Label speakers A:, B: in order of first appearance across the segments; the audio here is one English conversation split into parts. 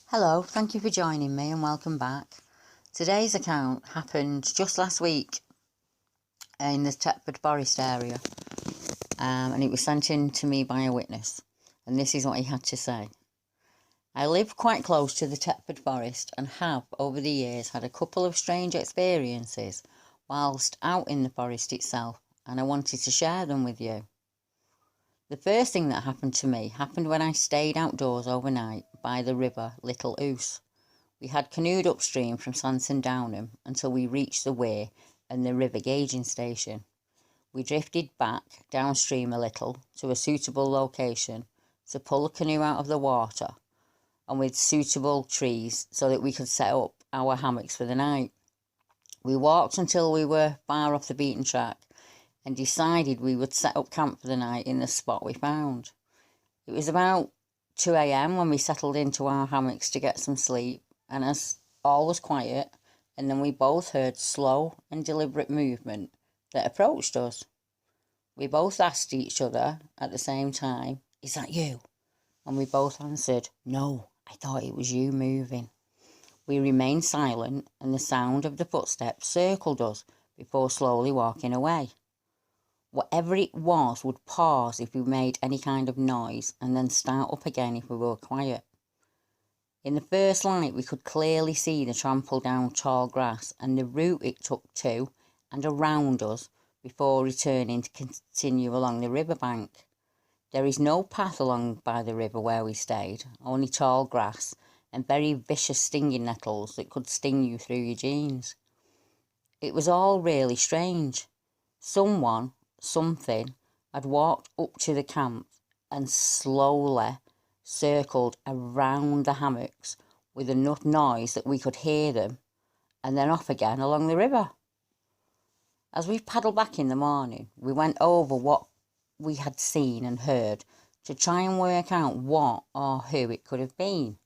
A: Hello, thank you for joining me and welcome back. Today's account happened just last week in the Thetford forest area, and it was sent in to me by a witness, and this is what he had to say. I live quite close to the Thetford forest and have over the years had a couple of strange experiences whilst out in the forest itself, and I wanted to share them with you. The first thing that happened to me happened when I stayed outdoors overnight by the river Little Ouse. We had canoed upstream from Sanson Downham until we reached the weir and the river gauging station. We drifted back downstream a little to a suitable location to pull the canoe out of the water and with suitable trees so that we could set up our hammocks for the night. We walked until we were far off the beaten track and decided we would set up camp for the night in the spot we found. It was about 2 a.m. when we settled into our hammocks to get some sleep, and as all was quiet, and then we both heard slow and deliberate movement that approached us. We both asked each other at the same time, "Is that you?" And we both answered, "No, I thought it was you moving." We remained silent, and the sound of the footsteps circled us before slowly walking away. Whatever it was would pause if we made any kind of noise and then start up again if we were quiet. In the first light we could clearly see the trampled down tall grass and the route it took to and around us before returning to continue along the riverbank. There is no path along by the river where we stayed, only tall grass and very vicious stinging nettles that could sting you through your jeans. It was all really strange. Something had walked up to the camp and slowly circled around the hammocks with enough noise that we could hear them, and then off again along the river. As we paddled back in the morning, we went over what we had seen and heard to try and work out what or who it could have been.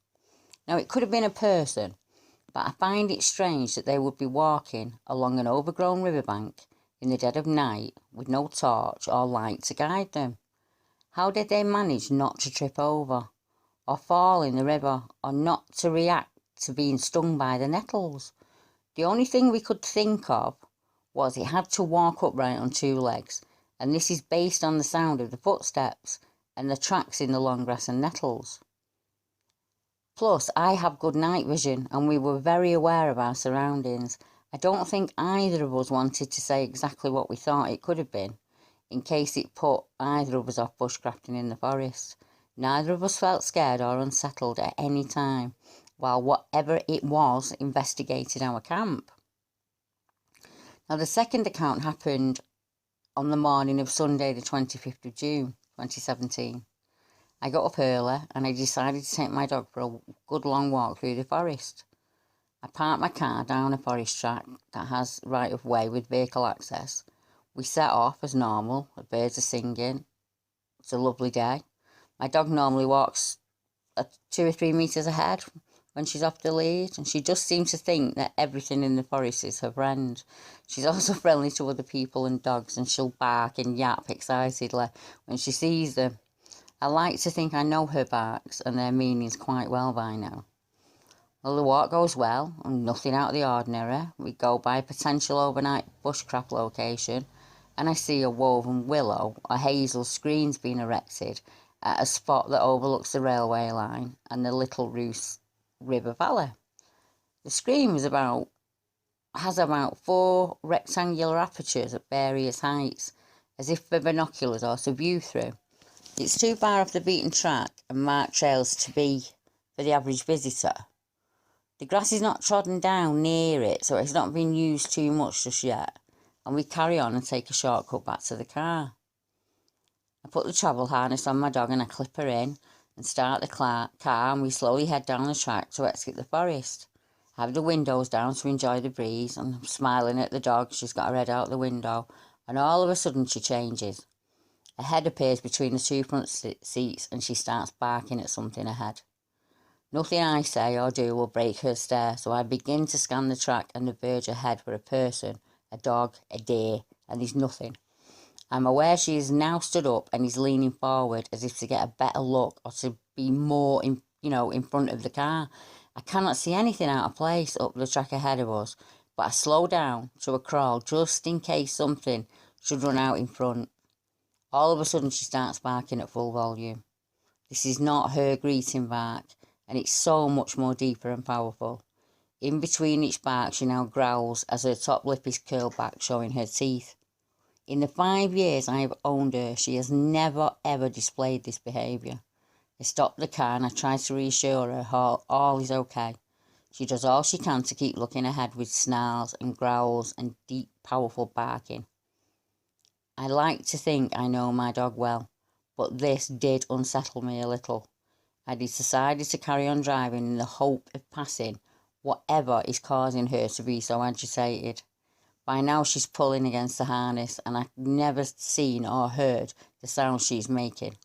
A: Now, it could have been a person, but I find it strange that they would be walking along an overgrown riverbank in the dead of night with no torch or light to guide them. How did they manage not to trip over or fall in the river or not to react to being stung by the nettles? The only thing we could think of was it had to walk upright on two legs, and this is based on the sound of the footsteps and the tracks in the long grass and nettles. Plus, I have good night vision and we were very aware of our surroundings. I don't think either of us wanted to say exactly what we thought it could have been, in case it put either of us off bushcrafting in the forest. Neither of us felt scared or unsettled at any time, while whatever it was investigated our camp. Now, the second account happened on the morning of Sunday the 25th of June 2017. I got up early and I decided to take my dog for a good long walk through the forest. I parked my car down a forest track that has right of way with vehicle access. We set off as normal, the birds are singing. It's a lovely day. My dog normally walks 2 or 3 metres ahead when she's off the lead, and she just seems to think that everything in the forest is her friend. She's also friendly to other people and dogs, and she'll bark and yap excitedly when she sees them. I like to think I know her barks and their meanings quite well by now. Well, the walk goes well and nothing out of the ordinary. We go by a potential overnight bushcraft location and I see a woven willow or hazel screens being erected at a spot that overlooks the railway line and the Little Ouse River Valley. The screen has about 4 rectangular apertures at various heights, as if for binoculars or to view through. It's too far off the beaten track and marked trails to be for the average visitor. The grass is not trodden down near it, so it's not been used too much just yet, and we carry on and take a shortcut back to the car. I put the travel harness on my dog and I clip her in and start the car, and we slowly head down the track to exit the forest. I have the windows down to enjoy the breeze, and I'm smiling at the dog. She's got her head out the window, and all of a sudden she changes. A head appears between the two front seats and she starts barking at something ahead. Nothing I say or do will break her stare, so I begin to scan the track and the verge ahead for a person, a dog, a deer, and there's nothing. I'm aware she is now stood up and is leaning forward as if to get a better look or to be more in front of the car. I cannot see anything out of place up the track ahead of us, but I slow down to a crawl just in case something should run out in front. All of a sudden she starts barking at full volume. This is not her greeting bark, and it's so much more deeper and powerful. In between each bark she now growls as her top lip is curled back, showing her teeth. In the 5 years I have owned her, she has never ever displayed this behaviour. I stop the car and I try to reassure her all is okay. She does all she can to keep looking ahead with snarls and growls and deep, powerful barking. I like to think I know my dog well, but this did unsettle me a little. I decided to carry on driving in the hope of passing whatever is causing her to be so agitated. By now she's pulling against the harness, and I've never seen or heard the sound she's making.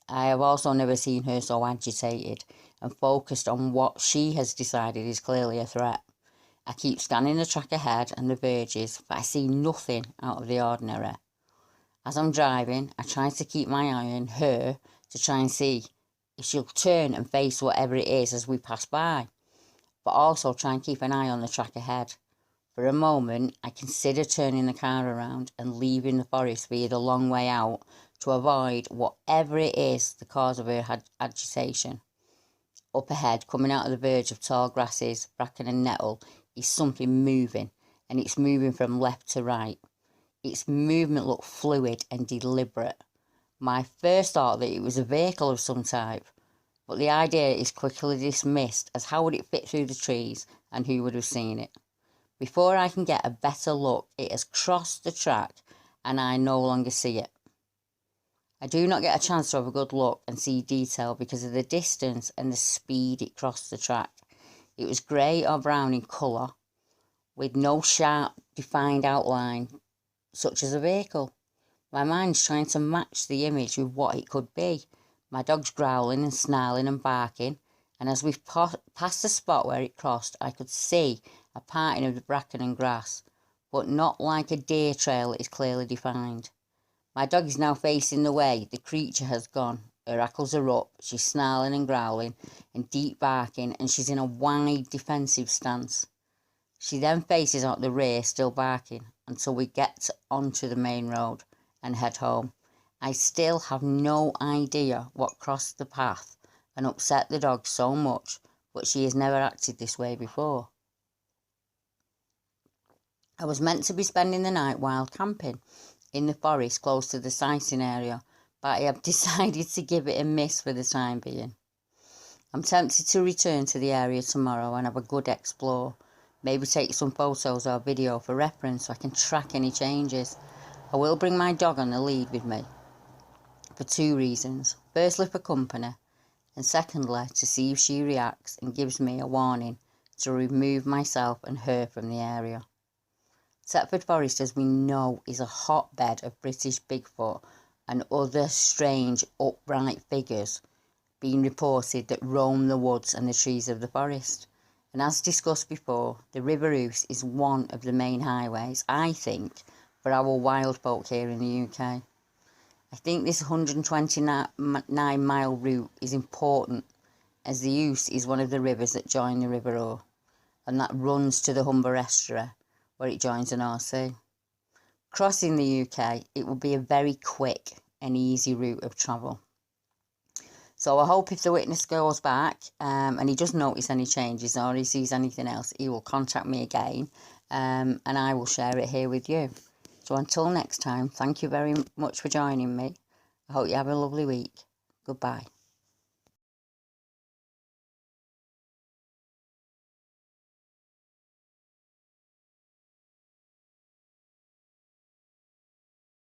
A: I have also never seen her so agitated and focused on what she has decided is clearly a threat. I keep scanning the track ahead and the verges, but I see nothing out of the ordinary. As I'm driving, I try to keep my eye on her to try and see if she'll turn and face whatever it is as we pass by, but also try and keep an eye on the track ahead. For a moment, I consider turning the car around and leaving the forest via the long way out to avoid whatever it is the cause of her agitation. Up ahead, coming out of the verge of tall grasses, bracken and nettle, is something moving, and it's moving from left to right. Its movement looked fluid and deliberate. My first thought that it was a vehicle of some type, but the idea is quickly dismissed as how would it fit through the trees and who would have seen it. Before I can get a better look, it has crossed the track and I no longer see it. I do not get a chance to have a good look and see detail because of the distance and the speed it crossed the track. It was grey or brown in colour, with no sharp, defined outline, such as a vehicle. My mind's trying to match the image with what it could be. My dog's growling and snarling and barking, and as we've passed the spot where it crossed, I could see a parting of the bracken and grass, but not like a deer trail that is clearly defined. My dog is now facing the way the creature has gone. Her hackles are up, she's snarling and growling and deep barking, and she's in a wide defensive stance. She then faces out the rear, still barking, until we get onto the main road and head home. I still have no idea what crossed the path and upset the dog so much, but she has never acted this way before. I was meant to be spending the night wild camping in the forest close to the sighting area, but I have decided to give it a miss for the time being. I'm tempted to return to the area tomorrow and have a good explore. Maybe take some photos or video for reference so I can track any changes. I will bring my dog on the lead with me for 2 reasons. Firstly, for company, and secondly, to see if she reacts and gives me a warning to remove myself and her from the area. Thetford Forest, as we know, is a hotbed of British Bigfoot and other strange upright figures being reported that roam the woods and the trees of the forest. And as discussed before, the River Ouse is one of the main highways, I think, for our wild folk here in the UK. I think this 129-mile route is important, as the Ouse is one of the rivers that join the River Ouse, and that runs to the Humber estuary, where it joins the North Sea. Crossing the UK, it will be a very quick and easy route of travel. So I hope if the witness goes back and he does notice any changes or he sees anything else, he will contact me again and I will share it here with you. So until next time, thank you very much for joining me. I hope you have a lovely week. Goodbye.